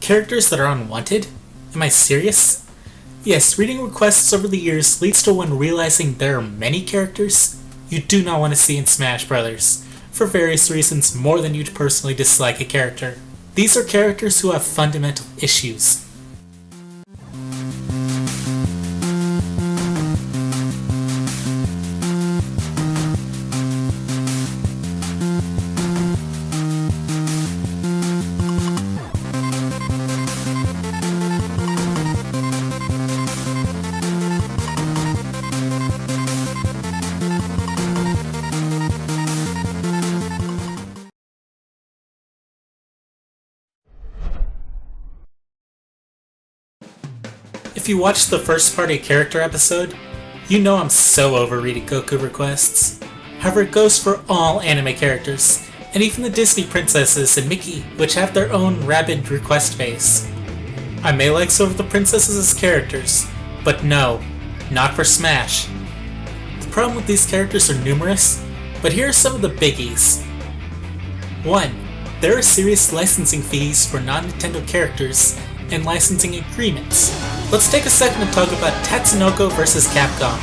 Characters that are unwanted? Am I serious? Yes, reading requests over the years leads to one realizing there are many characters you do not want to see in Smash Bros. For various reasons more than you'd personally dislike a character. These are characters who have fundamental issues. If you watched the first party character episode, you know I'm so over reading Goku requests. However, it goes for all anime characters, and even the Disney princesses and Mickey, which have their own rabid request base. I may like some of the princesses as characters, but no, not for Smash. The problem with these characters are numerous, but here are some of the biggies. 1. There are serious licensing fees for non-Nintendo characters and licensing agreements. Let's take a second to talk about Tatsunoko vs. Capcom,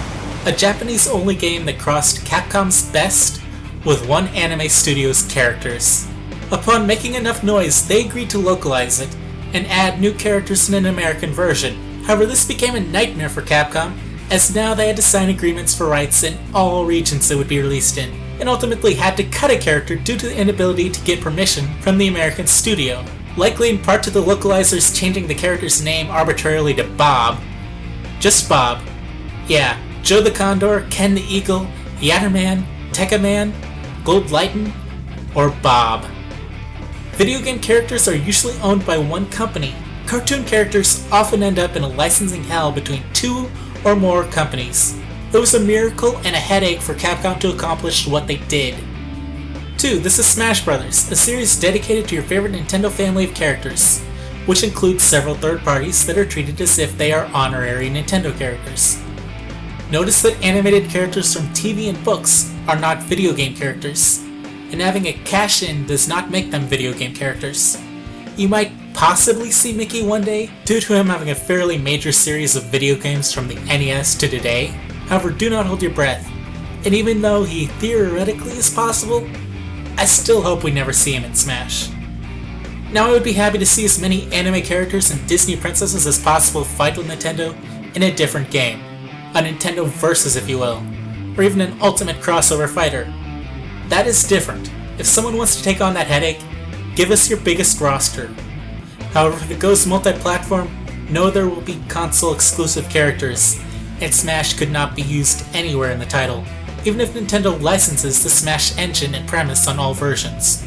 a Japanese-only game that crossed Capcom's best with one anime studio's characters. Upon making enough noise, they agreed to localize it and add new characters in an American version. However, this became a nightmare for Capcom, as now they had to sign agreements for rights in all regions it would be released in, and ultimately had to cut a character due to the inability to get permission from the American studio. Likely in part to the localizers changing the character's name arbitrarily to Bob. Just Bob. Yeah, Joe the Condor, Ken the Eagle, Yatterman, Tekka Man, Gold Lighten, or Bob. Video game characters are usually owned by one company. Cartoon characters often end up in a licensing hell between two or more companies. It was a miracle and a headache for Capcom to accomplish what they did. 2. This is Smash Bros., a series dedicated to your favorite Nintendo family of characters, which includes several third parties that are treated as if they are honorary Nintendo characters. Notice that animated characters from TV and books are not video game characters, and having a cash-in does not make them video game characters. You might possibly see Mickey one day, due to him having a fairly major series of video games from the NES to today. However, do not hold your breath, and even though he theoretically is possible, I still hope we never see him in Smash. Now I would be happy to see as many anime characters and Disney princesses as possible fight with Nintendo in a different game. A Nintendo Versus, if you will. Or even an Ultimate Crossover Fighter. That is different. If someone wants to take on that headache, give us your biggest roster. However, if it goes multi-platform, know there will be console-exclusive characters, and Smash could not be used anywhere in the title, even if Nintendo licenses the Smash engine and premise on all versions.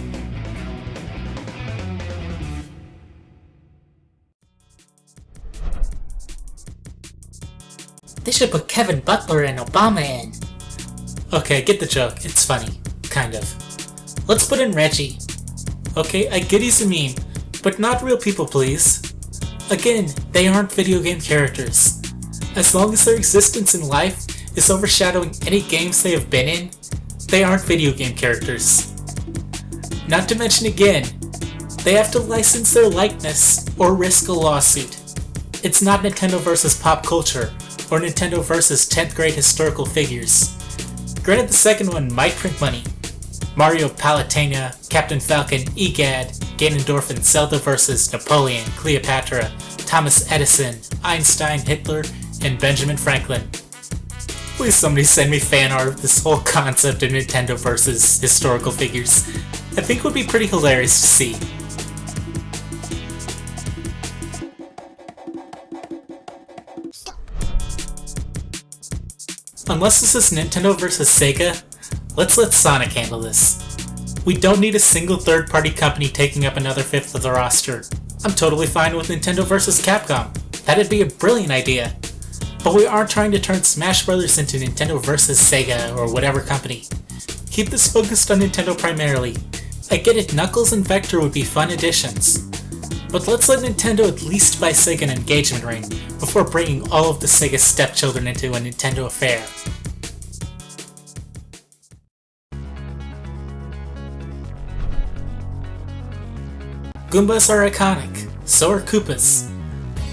They should put Kevin Butler and Obama in. Okay, get the joke, it's funny. Kind of. Let's put in Reggie. Okay, I get he's a meme, but not real people, please. Again, they aren't video game characters. As long as their existence in life is overshadowing any games they have been in, they aren't video game characters. Not to mention again, they have to license their likeness or risk a lawsuit. It's not Nintendo vs. pop culture, or Nintendo vs. 10th grade historical figures. Granted, the second one might print money. Mario Palutena, Captain Falcon, EGAD, Ganondorf, Zelda vs. Napoleon, Cleopatra, Thomas Edison, Einstein, Hitler, and Benjamin Franklin. Please somebody send me fan art of this whole concept of Nintendo versus historical figures. I think it would be pretty hilarious to see. Unless this is Nintendo versus Sega, let's let Sonic handle this. We don't need a single third-party company taking up another fifth of the roster. I'm totally fine with Nintendo versus Capcom. That'd be a brilliant idea. But we aren't trying to turn Smash Bros. Into Nintendo vs. Sega or whatever company. Keep this focused on Nintendo primarily. I get it, Knuckles and Vector would be fun additions. But let's let Nintendo at least buy Sega an engagement ring before bringing all of the Sega stepchildren into a Nintendo affair. Goombas are iconic. so are Koopas.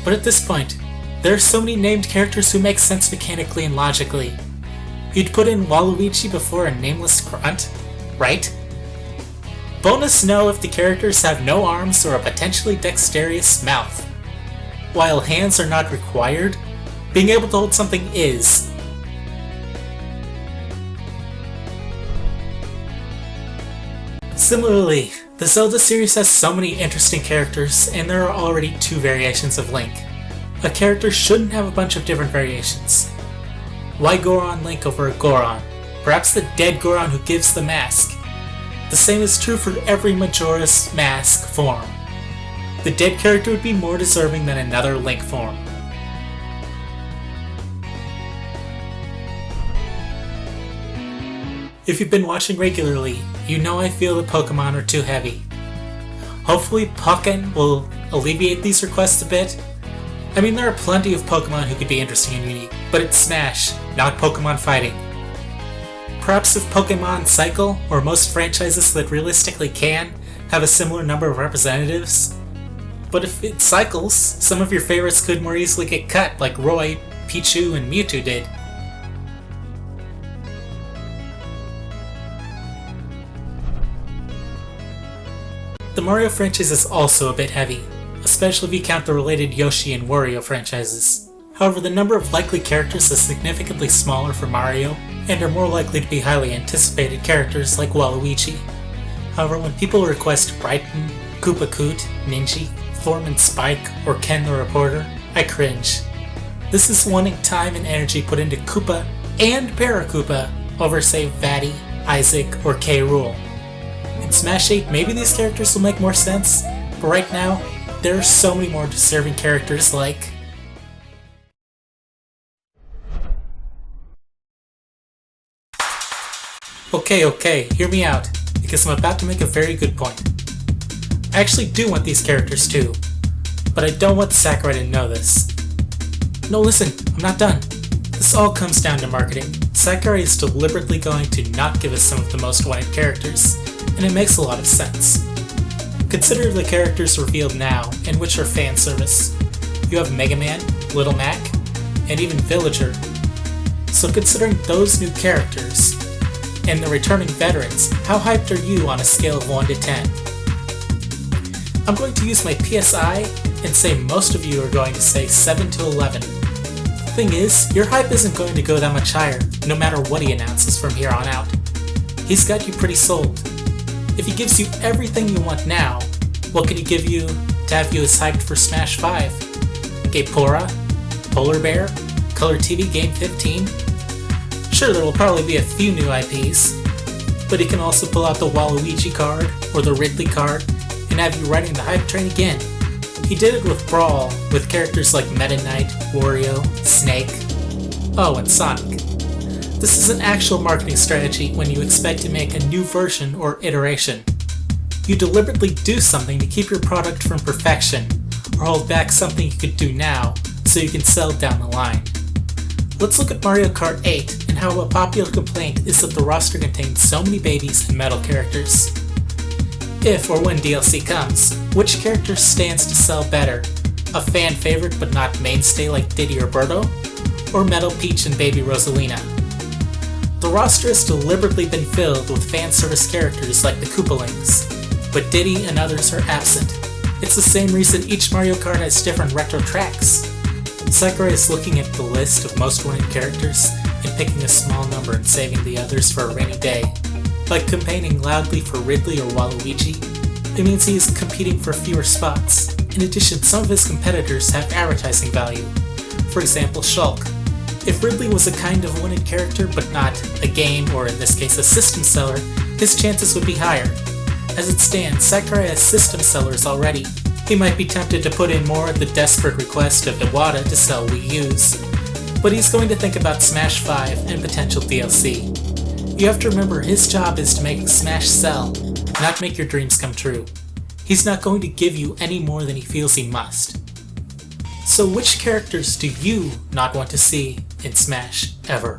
But at this point, there are so many named characters who make sense mechanically and logically. You'd put in Waluigi before a nameless grunt, right? Bonus no if the characters have no arms or a potentially dexterous mouth. While hands are not required, being able to hold something is. Similarly, the Zelda series has so many interesting characters, and there are already 2 variations of Link. A character shouldn't have a bunch of different variations. Why Goron Link over Goron? Perhaps the dead Goron who gives the mask. The same is true for every Majora's Mask form. The dead character would be more deserving than another Link form. If you've been watching regularly, you know I feel that Pokemon are too heavy. Hopefully Pokken will alleviate these requests a bit. I mean, there are plenty of Pokemon who could be interesting and unique, but it's Smash, not Pokemon fighting. Perhaps if Pokemon Cycle, or most franchises that realistically can, have a similar number of representatives. But if it cycles, some of your favorites could more easily get cut, like Roy, Pichu, and Mewtwo did. The Mario franchise is also a bit heavy, especially if you count the related Yoshi and Wario franchises. However, the number of likely characters is significantly smaller for Mario, and are more likely to be highly anticipated characters like Waluigi. However, when people request Brighton, Koopa Koot, Ninja, Foreman Spike, or Ken the Reporter, I cringe. This is wanting time and energy put into Koopa and Paracoopa over, say, Vatty, Isaac, or K. Rool. In Smash 8, maybe these characters will make more sense, but right now, there are so many more deserving characters like... Okay, hear me out, because I'm about to make a very good point. I actually do want these characters too, but I don't want Sakurai to know this. No, listen, I'm not done. This all comes down to marketing. Sakurai is deliberately going to not give us some of the most wanted characters, and it makes a lot of sense. Consider the characters revealed now, and which are fan service. You have Mega Man, Little Mac, and even Villager. So considering those new characters, and the returning veterans, how hyped are you on a scale of 1 to 10? I'm going to use my PSI and say most of you are going to say 7 to 11. The thing is, your hype isn't going to go that much higher, no matter what he announces from here on out. He's got you pretty sold. If he gives you everything you want now, what can he give you to have you as hyped for Smash 5? Gapora? Polar Bear? Color TV Game 15? Sure, there will probably be a few new IPs, but he can also pull out the Waluigi card, or the Ridley card, and have you riding the hype train again. He did it with Brawl, with characters like Meta Knight, Wario, Snake, oh, and Sonic. This is an actual marketing strategy when you expect to make a new version or iteration. You deliberately do something to keep your product from perfection, or hold back something you could do now, so you can sell down the line. Let's look at Mario Kart 8 and how a popular complaint is that the roster contains so many babies and metal characters. If or when DLC comes, which character stands to sell better? A fan favorite but not mainstay like Diddy or Birdo? Or Metal Peach and Baby Rosalina? The roster has deliberately been filled with fan service characters like the Koopalings, but Diddy and others are absent. It's the same reason each Mario Kart has different retro tracks. Sakurai is looking at the list of most wanted characters and picking a small number and saving the others for a rainy day. By campaigning loudly for Ridley or Waluigi, it means he is competing for fewer spots. In addition, some of his competitors have advertising value. For example, Shulk. If Ridley was a kind of wanted character but not a game, or in this case a system seller, his chances would be higher. As it stands, Sakurai has system sellers already. He might be tempted to put in more at the desperate request of Iwata to sell Wii U's, but he's going to think about Smash 5 and potential DLC. You have to remember his job is to make Smash sell, not make your dreams come true. He's not going to give you any more than he feels he must. So which characters do you not want to see in Smash ever?